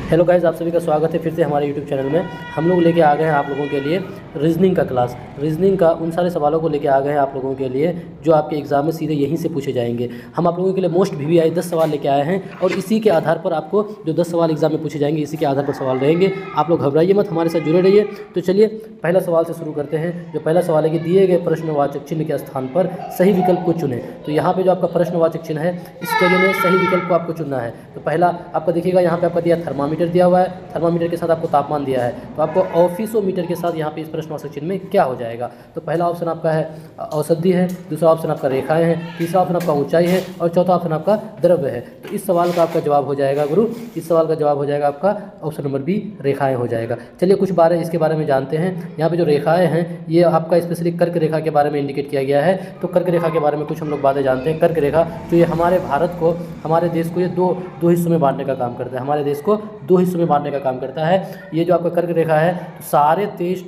Hello guys, आप सभी का स्वागत है फिर से हमारे यूट्यूब चैनल में। हम लोग लेके आ गए हैं आप लोगों के लिए रीजनिंग का क्लास। रीजनिंग का उन सारे सवालों को लेके आ गए हैं आप लोगों के लिए जो आपके एग्जाम में सीधे यहीं से पूछे जाएंगे। हम आप लोगों के लिए मोस्ट VVI 10 सवाल लेके आए हैं और इसी के आधार पर आपको जो 10 सवाल एग्जाम में पूछे जाएंगे इसी के आधार पर सवाल रहेंगे। आप लोग घबराइए मत, हमारे साथ जुड़े रहिए। तो चलिए पहला सवाल से शुरू करते हैं। जो पहला सवाल है कि दिए गए प्रश्नवाचक चिन्ह के स्थान पर सही विकल्प को चुनें। तो यहाँ पे जो आपका प्रश्नवाचक चिन्ह है इस जगह में सही विकल्प को आपको चुनना है। तो पहला आपका देखिएगा, यहाँ पे आपका दिया थर्मामीटर दिया हुआ है, थर्मामीटर के साथ आपको तापमान दिया है। तो आपको ऑफिसोमीटर के साथ यहाँ पे इस प्रश्नवाचक चिन्ह में क्या हो जाएगा। तो पहला ऑप्शन आपका है औषधि है, दूसरा ऑप्शन आपका रेखाएं हैं, तीसरा ऑप्शन आपका ऊंचाई है और चौथा ऑप्शन आपका द्रव्य है। तो इस सवाल का आपका जवाब हो जाएगा गुरु, इस सवाल का जवाब हो जाएगा आपका ऑप्शन नंबर बी, रेखाएं हो जाएगा। चलिए कुछ बारे इसके बारे में जानते हैं। यहाँ पे जो रेखाएं हैं ये आपका स्पेशली कर्क रेखा के बारे में इंडिकेट किया गया है। तो कर्क रेखा के बारे में कुछ हम लोग बातें जानते हैं। कर्क रेखा जो ये हमारे भारत को, हमारे देश को ये दो हिस्सों में बांटने का काम करता है। हमारे देश को दो हिस्सों में बांटने का काम करता है। ये जो आपका कर्क रेखा है साढ़े 23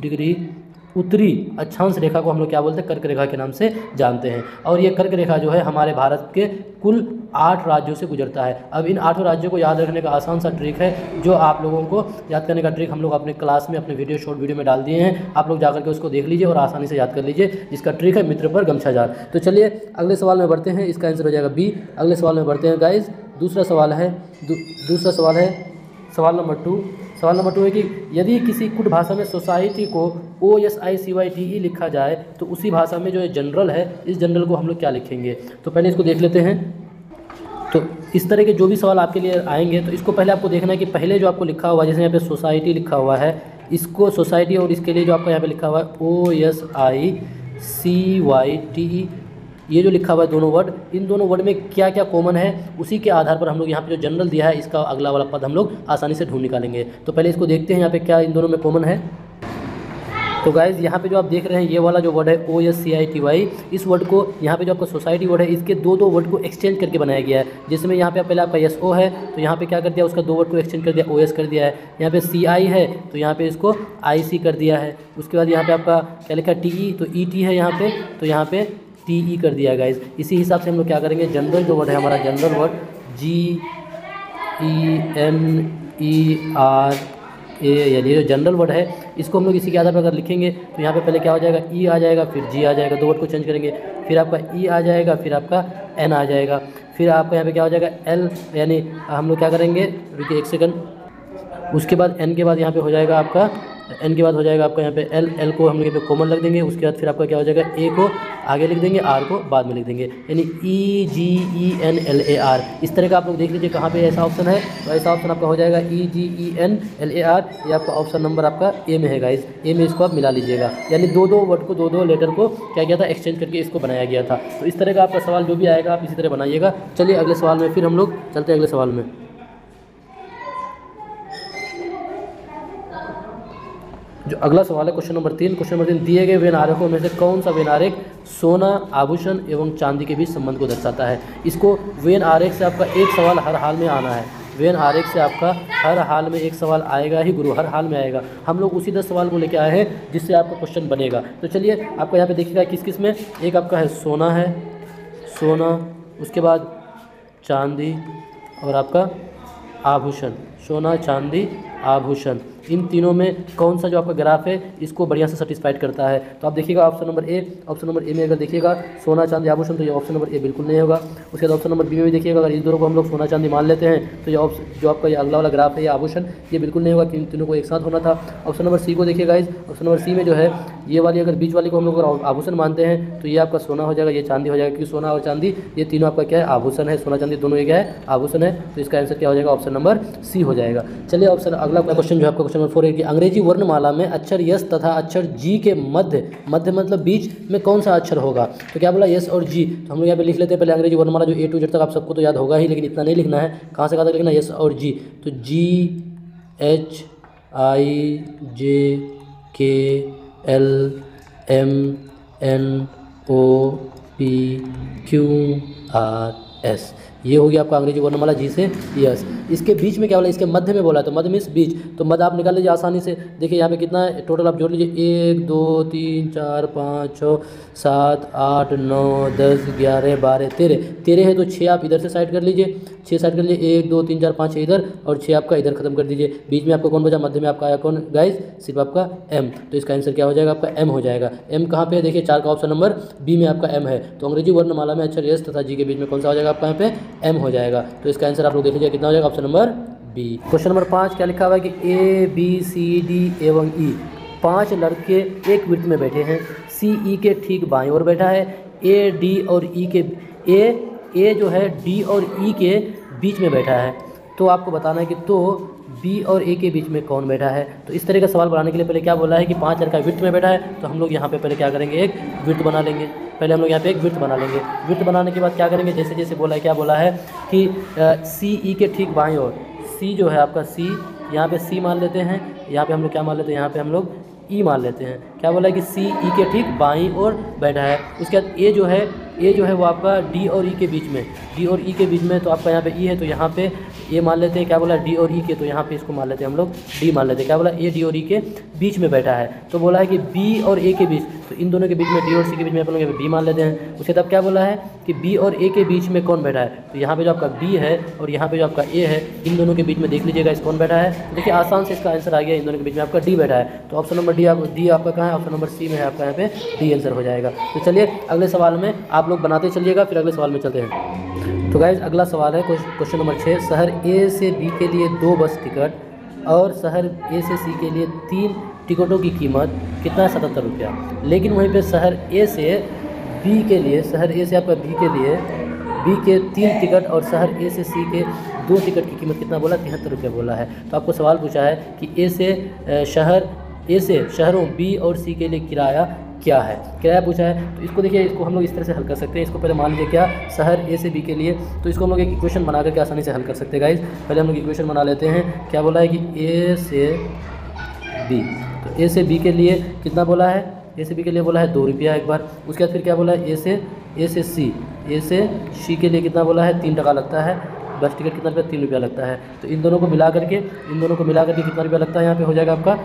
डिग्री उत्तरी अक्षांश रेखा को हम लोग क्या बोलते हैं, कर्क रेखा के नाम से जानते हैं। और ये कर्क रेखा जो है हमारे भारत के कुल 8 राज्यों से गुजरता है। अब इन 8 राज्यों को याद रखने का आसान सा ट्रिक है जो आप लोगों को याद करने का ट्रिक हम लोग अपने क्लास में, अपने शॉर्ट वीडियो में डाल दिए हैं। आप लोग जाकर के उसको देख लीजिए और आसानी से याद कर लीजिए, जिसका ट्रिक है मित्र पर गमछा जार। तो चलिए अगले सवाल में बढ़ते हैं, इसका आंसर हो जाएगा बी। अगले सवाल में बढ़ते हैं गाइज। दूसरा सवाल है सवाल नंबर 2। सवाल नंबर 2 है कि यदि किसी कुट भाषा में सोसाइटी को OSICYTE लिखा जाए तो उसी भाषा में जो जनरल है, इस जनरल को हम लोग क्या लिखेंगे। तो पहले इसको देख लेते हैं। तो इस तरह के जो भी सवाल आपके लिए आएंगे तो इसको पहले आपको देखना है कि पहले जो आपको लिखा हुआ है, जैसे यहाँ पे सोसाइटी लिखा हुआ है, इसको सोसाइटी और इसके लिए जो आपका यहाँ पे लिखा हुआ है OSICYTE, ये जो लिखा हुआ है दोनों वर्ड, इन दोनों वर्ड में क्या क्या कॉमन है उसी के आधार पर हम लोग यहाँ पे जो जनरल दिया है इसका अगला वाला पद हम लोग आसानी से ढूंढ निकालेंगे। तो पहले इसको देखते हैं यहाँ पे क्या इन दोनों में कॉमन है। तो गाइज़ यहाँ पे जो आप देख रहे हैं ये वाला जो वर्ड है OSCITY, इस वर्ड को यहाँ पे जो आपका सोसाइटी वर्ड है इसके दो वर्ड को एक्सचेंज करके बनाया गया है। जिसमें यहाँ पे पहले आपका SO है तो यहाँ पे क्या कर दिया, उसका 2 वर्ड को एक्सचेंज कर दिया, OS कर दिया है। यहाँ पे CI है तो यहाँ पे इसको IC कर दिया है। उसके बाद यहाँ पे आपका क्या लिखा है TE, तो ET है यहाँ पे, तो यहाँ पे TE कर दिया गाइज। इसी हिसाब से हम लोग क्या करेंगे, जनरल जो वर्ड है हमारा, जनरल वर्ड GENERA, यानी जो जनरल वर्ड है इसको हम लोग इसी के आधार पर अगर लिखेंगे तो यहाँ पे पहले क्या हो जाएगा, E आ जाएगा, फिर G आ जाएगा, 2 वर्ड को चेंज करेंगे, फिर आपका E आ जाएगा, फिर आपका N आ जाएगा, फिर आपका यहाँ पे क्या हो जाएगा L, यानी हम लोग क्या करेंगे, रुकिए 1 सेकंड, उसके बाद N के बाद यहाँ पे हो जाएगा आपका, N के बाद हो जाएगा आपका यहाँ पे L को हम लोग यहाँ पे कॉमन रख देंगे। उसके बाद फिर आपका क्या हो जाएगा, A को आगे लिख देंगे, R को बाद में लिख देंगे, यानी EGENLAR। इस तरह का आप लोग देख लीजिए कहाँ पे ऐसा ऑप्शन है। तो ऐसा ऑप्शन आपका हो जाएगा EGENLAR। ये आपका ऑप्शन नंबर आपका ए में है गाइज, ए में इसको आप मिला लीजिएगा। यानी दो वर्ड को, दो लेटर को क्या किया था, एक्सचेंज करके इसको बनाया गया था। तो इस तरह का आपका सवाल जो भी आएगा आप इसी तरह बनाइएगा। चलिए अगले सवाल में फिर हम लोग चलते हैं अगले सवाल में। जो अगला सवाल है क्वेश्चन नंबर 3। क्वेश्चन नंबर 3, दिए गए वेन आरेखों में से कौन सा वेन आरेख सोना, आभूषण एवं चांदी के बीच संबंध को दर्शाता है। इसको वेन आरेख से आपका एक सवाल हर हाल में आना है। वेन आरेख से आपका हर हाल में एक सवाल आएगा ही गुरु, हर हाल में आएगा। हम लोग उसी 10 सवाल को लेकर आए हैं जिससे आपका क्वेश्चन बनेगा। तो चलिए आपका यहाँ पे देखिएगा किस किस में, एक आपका है सोना है, सोना, उसके बाद चांदी और आपका आभूषण, सोना, चांदी, आभूषण, इन तीनों में कौन सा जो आपका ग्राफ है इसको बढ़िया से सेटिस्फाइड करता है। तो आप देखिएगा option number A, option number A में अगर देखिएगा सोना, चांदी, आभूषण, तो ये ऑप्शन नंबर ए बिल्कुल नहीं होगा। उसके बाद ऑप्शन नंबर बी में भी देखिएगा, अगर इन दोनों को हम लोग सोना चांदी मान लेते हैं तो ये जो आपका ये अगला वाला ग्राफ है ये आभूषण, ये बिल्कुल नहीं होगा, इन तीनों को एक साथ होना था। ऑप्शन नंबर सी को देखिएगा, ऑप्शन नंबर सी में जो है ये वाली, अगर बीच वाली को हम लोग आभूषण मानते हैं तो ये आपका सोना हो जाएगा, ये चांदी हो जाएगा, क्योंकि सोना और चांदी ये तीनों आपका क्या है, आभूषण है। सोना चांदी दोनों एक है, आभूषण है। तो इसका आंसर क्या हो जाएगा, ऑप्शन नंबर सी हो जाएगा। चलिए ऑप्शन अगला क्वेश्चन जो है आपका क्वेश्चन नंबर 4 है कि अंग्रेजी वर्णमाला में अक्षर यस तथा अक्षर जी के मध्य मतलब बीच में कौन सा अक्षर होगा। तो क्या बोला, यस और जी। तो हम लोग यहाँ पे लिख लेते हैं पहले अंग्रेजी वर्णमाला जो A to Z तक आप सबको तो याद होगा ही, लेकिन इतना नहीं लिखना है। कहाँ से कहाँ तक लिखना है, यस और जी। तो GHIJKLMNOPQRS, ये हो गया आपका अंग्रेजी वर्णमाला जी से यस। इसके बीच में क्या बोला, इसके मध्य में बोला, तो मध्य मीन्स बीच, तो मध्य आप निकाल लीजिए आसानी से। देखिए यहाँ पे कितना है टोटल, आप जोड़ लीजिए 1 2 3 4 5 6 7 8 9 10 11 12 13 है, तो 6 आप इधर से साइड कर लीजिए, 6 साइड कर लीजिए, 1 2 3 4 5 6 इधर और 6 आपका इधर खत्म कर दीजिए। बीच में आपका कौन बचा, मध्य में आपका आया कौन गाइस, सिर्फ आपका m, तो इसका आंसर क्या हो जाएगा आपका m हो जाएगा। m कहाँ पे है, देखिए 4 का ऑप्शन नंबर बी में आपका m है, तो अंग्रेजी वर्णमाला में अक्षर एस तथा जी के बीच में कौन सा हो जाएगा आपका यहाँ पे m हो जाएगा। तो इसका आंसर आप लोग देख लीजिए कितना हो जाएगा, option number B. Question number 5 क्या लिखा हुआ है कि ए बी सी डी एवं ई 5 लड़के एक वृत्त में बैठे हैं। सी ई के ठीक बाईं ओर बैठा है। ए डी और ई के ए जो है डी और ई के बीच में बैठा है। तो आपको बताना है कि तो बी और ए के बीच में कौन बैठा है। तो इस तरह का सवाल बनाने के लिए पहले क्या बोला है कि 5 लड़का वृत्त में बैठा है, तो हम लोग यहाँ पे पहले क्या करेंगे, एक वृत्त बना लेंगे। पहले हम लोग यहाँ पे एक वृत्त बना लेंगे। वृत्त बनाने के बाद क्या करेंगे, जैसे जैसे बोला है, क्या बोला है कि सी ई के ठीक बाईं ओर, सी जो है आपका सी, यहाँ पे सी मान लेते हैं, यहाँ पे हम लोग क्या मान लेते हैं, यहाँ पे हम लोग ई मान लेते हैं। क्या बोला है कि सी ई के ठीक बाईं ओर बैठा है। उसके बाद ए जो है वो आपका डी और ई के बीच में, डी और ई के बीच में, तो आपका यहाँ पे ई है, तो यहाँ पे ए मान लेते हैं। क्या बोला डी और ई के, तो यहाँ पे इसको मान लेते हैं हम लोग डी मान लेते हैं। क्या बोला ए डी और ई के बीच में बैठा है। तो बोला है कि बी और ए के बीच, तो इन दोनों के बीच में डी और सी के बीच में अपन लोग बी मान लेते हैं। उसके तब क्या बोला है कि बी और ए के बीच में कौन बैठा है, तो यहाँ पे जो आपका बी है और यहाँ पे जो आपका ए है, इन दोनों के बीच में देख लीजिएगा इस कौन बैठा है। देखिए आसान से इसका आंसर आ गया, इन दोनों के बीच में आपका डी बैठा है। तो ऑप्शन नंबर डी आपका कहाँ है, ऑप्शन नंबर सी में है आपका, यहाँ पे डी आंसर हो जाएगा। तो चलिए अगले सवाल में आप लोग बनाते चलिएगा, फिर अगले सवाल में चलते हैं। तो गाइज अगला सवाल है क्वेश्चन नंबर 6। शहर ए से बी के लिए 2 बस टिकट और शहर ए से सी के लिए 3 टिकटों की कीमत कितना है, 77 रुपया। लेकिन वहीं पे शहर ए से बी के लिए, शहर ए से आपका बी के लिए बी के 3 टिकट और शहर ए से सी के 2 टिकट की कीमत कितना बोला, 73 रुपया बोला है। तो आपको सवाल पूछा है कि ए से शहरों बी और सी के लिए किराया क्या है, किराया पूछा है। तो इसको देखिए, इसको हम लोग इस तरह से हल कर सकते हैं। इसको पहले मान लीजिए क्या, शहर ए से बी के लिए, तो इसको हम लोग एक इक्वेशन बना करके आसानी से हल कर सकते हैं गाइज। पहले हम लोग इक्वेशन बना लेते हैं। क्या बोला है कि ए से बी, तो ए से बी के लिए कितना बोला है, ए से बी के लिए बोला है 2 रुपया एक बार। उसके बाद फिर क्या बोला है, ए से सी के लिए कितना बोला है, 3 टका लगता है। बस टिकट कितना रुपया, 3 रुपया लगता है। तो इन दोनों को मिला करके कितना रुपया लगता है, यहाँ पे हो जाएगा आपका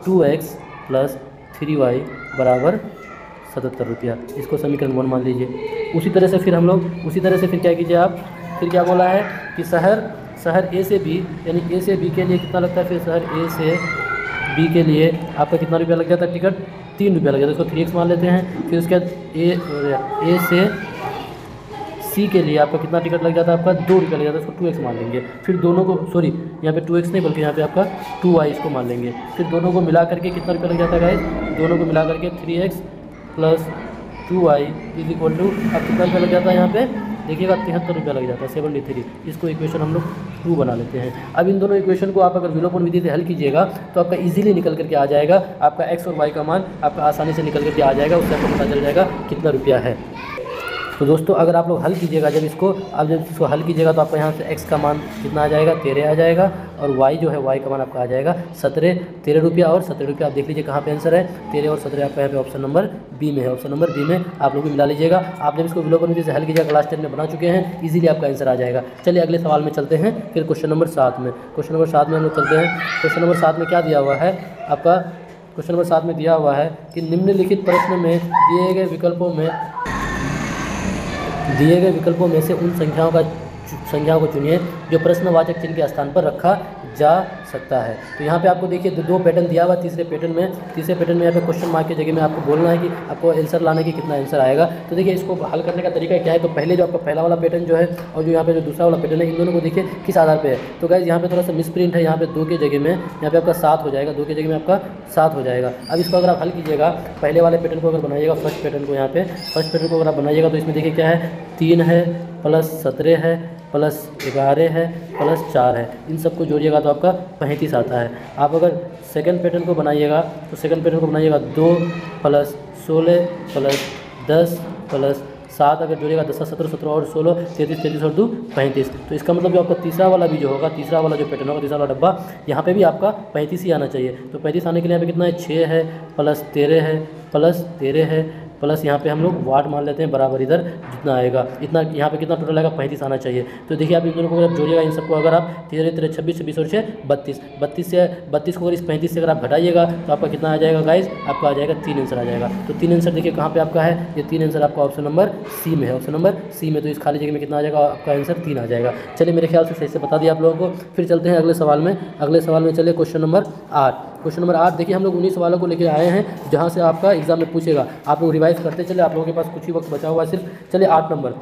2x + 3y बराबर 77 रुपया। इसको समीकरण 1 मान लीजिए। उसी तरह से फिर क्या कीजिए आप, फिर क्या बोला है कि शहर ए से बी, यानी ए से बी के लिए कितना लगता है, फिर शहर ए से बी के लिए आपका कितना रुपया लग जाता है, टिकट 3 रुपया लग जाता है। इसको 3x मान लेते हैं। फिर उसके बाद ए से सी के लिए आपका कितना टिकट लग जाता है, आपका 2 रुपया लग जाता है। इसको 2x मान लेंगे। फिर दोनों को, सॉरी यहाँ पे 2x नहीं बल्कि यहाँ पे आपका 2y इसको मान लेंगे। फिर दोनों को मिला करके कितना रुपया लग जाता है गाइस, दोनों को मिला करके 3x + 2y = अब कितना रुपया लग जाता है, यहाँ पे देखिएगा 73 रुपया लग जाता है, 73। इसको इक्वेशन हम लोग 2 बना लेते हैं। अब इन दोनों इक्वेशन को आप अगर विलोपन विधि से हल कीजिएगा तो आपका इजीली निकल करके आ जाएगा, आपका x और y का मान आपका आसानी से निकल करके आ जाएगा। उससे आपको पता चल जाएगा कितना रुपया है। तो दोस्तों अगर आप लोग हल कीजिएगा, जब इसको हल कीजिएगा तो आपका यहाँ से x का मान कितना आ जाएगा, 13 आ जाएगा। और y जो है, y का मान आपका आ जाएगा 13 रुपया और 17 रुपया। आप देख लीजिए कहाँ पे आंसर है, 13 और 17 आपका यहाँ पे ऑप्शन नंबर बी में है। ऑप्शन नंबर बी में आप लोग भी मिला लीजिएगा। आप जब इसको विलोपन विधि से हल कीजिएगा, क्लास 10 में बना चुके हैं, इजीली आपका आंसर आ जाएगा। चलिए अगले सवाल में चलते हैं। फिर क्वेश्चन नंबर 7 में हम लोग चलते हैं। क्वेश्चन नंबर 7 में क्या दिया हुआ है आपका, क्वेश्चन नंबर 7 में दिया हुआ है कि निम्नलिखित प्रश्न में दिए गए विकल्पों में से उन संख्याओं को चुनिए जो प्रश्नवाचक चिन्ह के स्थान पर रखा जा सकता है। तो यहाँ पे आपको देखिए 2 पैटर्न दिया हुआ। तीसरे पैटर्न में यहाँ पे क्वेश्चन मार्क की जगह में आपको बोलना है कि आपको आंसर लाने की कितना आंसर आएगा। तो देखिए इसको हल करने का तरीका क्या है, तो पहले जो आपका पहला वाला पैटर्न जो है और जो यहाँ पे जो दूसरा वाला पैटर्न है, इन दोनों को देखिए किस आधार पे है। तो गाइस यहाँ पे थोड़ा सा मिसप्रिंट है, यहाँ पे 2 की जगह में यहाँ पे आपका 7 हो जाएगा, 2 की जगह में आपका 7 हो जाएगा। अब इसको अगर आप हल कीजिएगा, पहले वाले पैटर्न को अगर बनाइएगा, फर्स्ट पैटर्न को अगर आप बनाइएगा तो इसमें देखिए क्या है, 3 है + 17 है + 11 है + 4 है। इन सबको जोड़िएगा तो आपका 35 आता है। आप अगर सेकंड पैटर्न को बनाइएगा तो 2 + 16 + 10 + 7 अगर जोड़िएगा 10 17 17 और 16 33 और 2 35। तो इसका मतलब जो आपका तीसरा वाला भी जो होगा, तीसरा वाला जो पैटर्न होगा, तीसरा वाला डब्बा, यहाँ पे भी आपका 35 ही आना चाहिए। तो 35 आने के लिए यहाँ पे कितना है, 6 है + 13 है + 13 है प्लस यहाँ पे हम लोग वाट मान लेते हैं बराबर इधर जितना आएगा इतना, यहाँ पे कितना टोटल आएगा 35 आना चाहिए। तो देखिए आप इन दोनों को अगर जोड़िएगा, इन सबको अगर आप 13 26 26 और 6 32 32 को अगर इस 35 से अगर आप घटाइएगा तो आपका कितना आ जाएगा गाइज, आपका आ जाएगा 3 आंसर आ जाएगा। तो 3 आंसर देखिए कहाँ पे आपका है, ये 3 आंसर आपका ऑप्शन नंबर सी में है, ऑप्शन नंबर सी में। तो इस खाली जगह में कितना आ जाएगा, आपका आंसर 3 आ जाएगा। चलिए मेरे ख्याल से सही से बता दिया आप लोगों को। फिर चलते हैं अगले सवाल में। अगले सवाल में चलिए क्वेश्चन नंबर 8। क्वेश्चन नंबर 8 देखिए हम लोग उन्हीं सवालों को लेकर आए हैं जहाँ से आपका एग्जाम में पूछेगा। आप लोग रिवाइज करते चले, आप लोगों के पास कुछ ही वक्त बचा हुआ है सिर्फ। चलिए 8 नंबर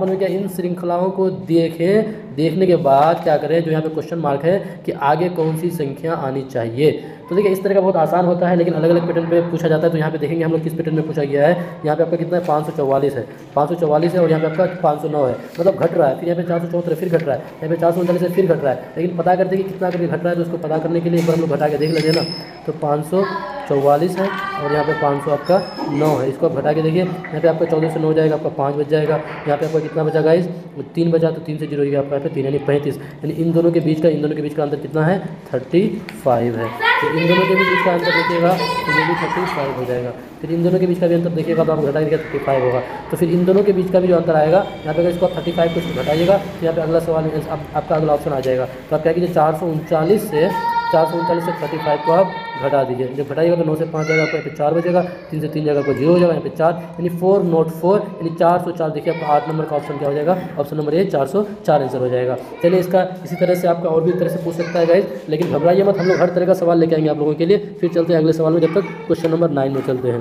में क्या, इन श्रृंखलाओं को देखने के बाद क्या करें, जो यहाँ पे क्वेश्चन मार्क है कि आगे कौन सी संख्या आनी चाहिए। तो देखिए इस तरह का बहुत आसान होता है, लेकिन अलग अलग पैटर्न पे पूछा जाता है। तो यहाँ पे देखेंगे हम लोग किस पैटर्न में पूछा गया है। यहाँ पे आपका कितना है, 544 है, 544 है, और यहाँ पे आपका 509 है, मतलब घट रहा है। फिर यहाँ पे 474 फिर घट रहा है, यहाँ पे 439 है फिर घट रहा है। लेकिन पता करते हैं कि कितना करके घट रहा है, तो उसको पता करने के लिए एक बार हम लोग घटा के देख लेते हैं ना। तो 544 है और यहाँ पे 500 आपका 9 है, इसको आप घटा के देखिए। यहाँ पे आपका 14 से 9 जाएगा, आपका 5 बच जाएगा। यहाँ पे आपका कितना बचा गाइस, 3 बचा, तो 3 से 0 होगा आपका यहाँ पे 3 यानी 35। यानी इन दोनों के बीच का अंतर कितना है, 35 है। तो इन दोनों के बीच का अंतर देखिएगा तो ये भी 35 हो जाएगा। फिर इन दोनों के बीच का भी अंतर देखिएगा तो आप घटा के 35 होगा। तो फिर इन दोनों के बीच का भी जो अंतर आएगा, यहाँ पे अगर इसको आप 35 को घटाइएगा तो यहाँ पे अगला सवाल आपका अगला ऑप्शन आ जाएगा। तो आप क्या कीजिए, 439 से 35 को आप घटा दीजिए। जब घटाइएगा तो 9 से 5 जाएगा, आपको यहाँ पे 4 बचेगा, 3 से 3 जाएगा, आपको 0 हो जाएगा, यहाँ पे 4 यानी 4 नोट 4 यानी 404। देखिए आपका 8 नंबर का ऑप्शन क्या हो जाएगा, ऑप्शन नंबर ए 404 आंसर हो जाएगा। चलिए इसका इसी तरह से आपका और भी तरह से पूछ सकता है गाइस, लेकिन घबराइए मत, हम लोग हर तरह का सवाल लेके आएंगे आप लोगों के लिए। फिर चलते हैं अगले सवाल में, जब तक क्वेश्चन नंबर 9 में चलते हैं।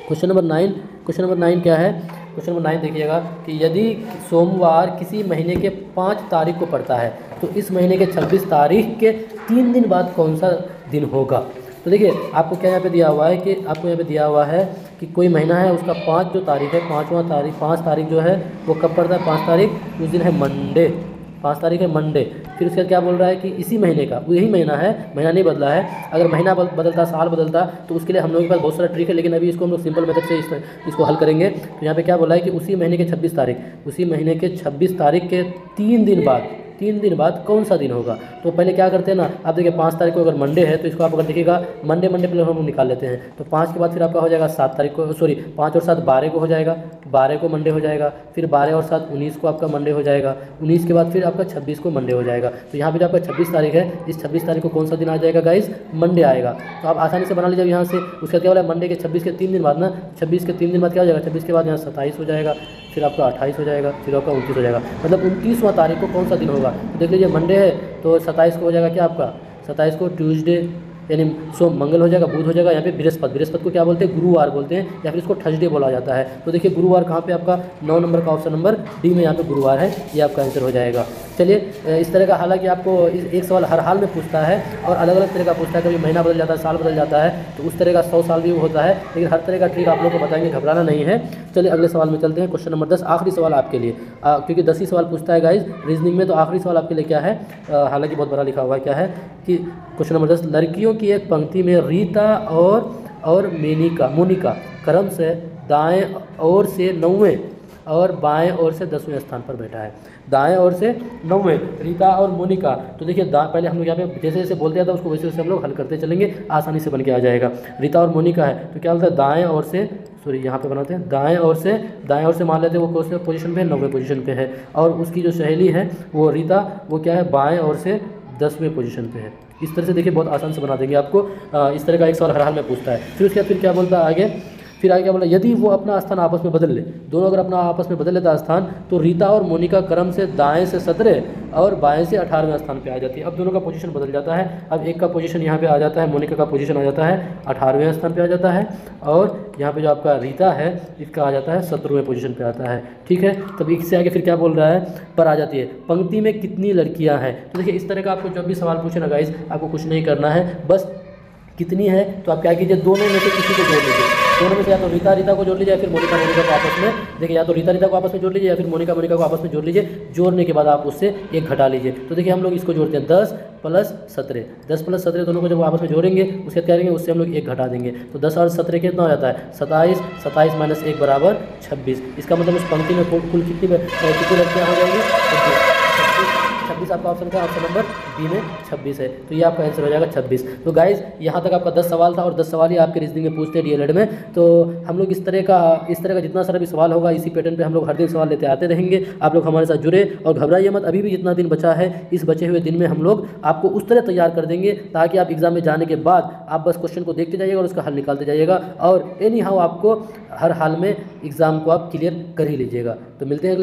क्वेश्चन नंबर 9 क्या है, क्वेश्चन नंबर 9 देखिएगा कि यदि सोमवार किसी महीने के 5 तारीख को पड़ता है तो इस महीने के 26 तारीख के 3 दिन बाद कौन सा दिन होगा। तो देखिए आपको क्या यहाँ पे दिया हुआ है कि आपको यहाँ पे दिया हुआ है कि कोई महीना है, उसका 5 जो तारीख है, 5 तारीख जो है वो कब पड़ता है, 5 तारीख उस दिन है मंडे, 5 तारीख है मंडे। फिर उसके बाद क्या बोल रहा है कि इसी महीने का, यही महीना है, महीना नहीं बदला है। अगर महीना बदलता, साल बदलता, तो उसके लिए हम लोगों के पास बहुत सारा ट्रिक है, लेकिन अभी इसको हम लोग सिंपल मेथड से इसको हल करेंगे। तो यहाँ पे क्या बोला है कि उसी महीने के 26 तारीख के 3 दिन बाद कौन सा दिन होगा। तो पहले क्या करते हैं ना, आप देखिए 5 तारीख को अगर मंडे है तो इसको आप अगर देखिएगा मंडे पहले हम निकाल लेते हैं। तो 5 के बाद फिर आपका हो जाएगा 7 तारीख को, 5 और 7 12 को हो जाएगा, 12 को मंडे हो जाएगा। फिर 12 और 7 19 को आपका मंडे हो जाएगा, 19 के बाद फिर आपका 26 को मंडे हो जाएगा। तो यहाँ पर जो आपका 26 तारीख है, इस 26 तारीख को कौन सा दिन आ जाएगा गाइस, मंडे आएगा। तो आप आसानी से बना लीजिए यहाँ से। उसका क्या बोला, मंडे के 26 के 3 दिन बाद ना, 26 के 3 दिन बाद क्या हो जाएगा, 26 के बाद यहाँ 27 हो जाएगा, फिर आपका 28 हो जाएगा, फिर आपका 29 हो जाएगा। मतलब 29वां तारीख को कौन सा दिन होगा। तो देख लीजिए मंडे है तो 27 को हो जाएगा क्या आपका, 27 को ट्यूसडे यानी मंगल हो जाएगा, बुध हो जाएगा, यहाँ पे बृहस्पति को क्या बोलते हैं, गुरुवार बोलते हैं, या फिर इसको थर्सडे बोला जाता है। तो देखिए गुरुवार कहाँ पे आपका 9 नंबर का ऑप्शन नंबर डी में यहाँ पे गुरुवार है, ये आपका आंसर हो जाएगा। चलिए इस तरह का, हालांकि आपको एक सवाल हर हाल में पूछता है और अलग अलग तरह का पूछता है, कभी महीना बदल जाता है, साल बदल जाता है, तो उस तरह का 100 साल भी होता है, लेकिन हर तरह का ट्रिक आप लोग को बताएंगे, घबराना नहीं है। चलिए अगले सवाल में चलते हैं। क्वेश्चन नंबर 10 आखिरी सवाल आपके लिए, क्योंकि 10 ही सवाल पूछता है गाइज रीजनिंग में, तो आखिरी सवाल आपके लिए क्या है, हालांकि बहुत बड़ा लिखा हुआ है, क्या है कि क्वेश्चन नंबर 10, लड़कियों की एक पंक्ति में रीता और मोनिका क्रम से दाएं ओर से 9वें और बाएं ओर से 10वें स्थान पर बैठा है। दाएं ओर से 9वें रीता और मोनिका। तो देखिए पहले हम लोग यहाँ पे जैसे जैसे बोलते जाता है उसको वैसे वैसे हम लोग हल करते चलेंगे, आसानी से बन के आ जाएगा। रीता और मोनिका है तो क्या बोलता है, दाएं ओर से, यहाँ पे बनाते हैं, दाएं ओर से मान लेते हैं वो कौन से पोजीशन पे है, 9वें पोजीशन पे है। और उसकी जो सहेली है वो रीता, वो क्या है, बाएँ ओर से 10वें पोजीशन पे है। इस तरह से देखिए बहुत आसान से बना देंगे आपको। इस तरह का एक सवाल हर हाल में पूछता है। फिर उसके बाद फिर क्या बोलता है आगे, फिर आगे क्या बोला, यदि वो अपना स्थान आपस में बदल ले, दोनों अगर अपना आपस में बदल लेता स्थान, तो रीता और मोनिका क्रम से दाएं से 17 और बाएं से 18वें स्थान पे आ जाती है। अब दोनों का पोजीशन बदल जाता है। अब एक का पोजीशन यहाँ पे आ जाता है, मोनिका का पोजीशन आ जाता है 18वें स्थान पे आ जाता है, और यहाँ पे जो आपका रीता है इसका आ जाता है 17वें पोजीशन पे आता है। ठीक है, तब इससे आगे फिर क्या बोल रहा है, पर आ जाती है, पंक्ति में कितनी लड़कियाँ हैं। तो देखिए इस तरह का आपको जब भी सवाल पूछे ना गाइस, आपको कुछ नहीं करना है, बस कितनी है तो आप क्या कीजिए, दोनों में से किसी को जोड़ लीजिए। दोनों में से या तो रीता को जोड़ लीजिए या फिर मोनिका को आपस में, देखिए या तो रीता को आपस में जोड़ लीजिए या फिर मोनिका को आपस में जोड़ लीजिए। जोड़ने के बाद आप उससे एक घटा लीजिए। तो देखिए हम लोग इसको जोड़ते हैं 10 + 17, 10 + 17 दोनों को जब आपस में जोड़ेंगे उसके क्या करेंगे, उससे हम लोग एक घटा देंगे। तो 10 और 17 कितना हो जाता है, 27, 27 - 1 = 26। इसका मतलब उस पंक्ति में कुल कितनी लड़कियाँ हो जाएंगी, 26 आप आपका ऑप्शन का ऑप्शन नंबर बी में 26 है। तो ये आपका आंसर हो जाएगा 26। तो गाइज यहाँ तक आपका 10 सवाल था और 10 सवाल ही आपके रीजनिंग में पूछते हैं डीएलएड में। तो हम लोग इस तरह का जितना सारा भी सवाल होगा इसी पैटर्न पे हम लोग हर दिन सवाल लेते आते रहेंगे। आप लोग हमारे साथ जुड़े और घबराइए मत, अभी भी जितना दिन बचा है इस बचे हुए दिन में हम लोग आपको उस तरह तैयार कर देंगे ताकि आप एग्जाम में जाने के बाद आप बस क्वेश्चन को देखते जाइएगा और उसका हल निकालते जाइएगा और एनी हाउ आपको हर हाल में एग्जाम को आप क्लियर कर ही लीजिएगा। तो मिलते हैं।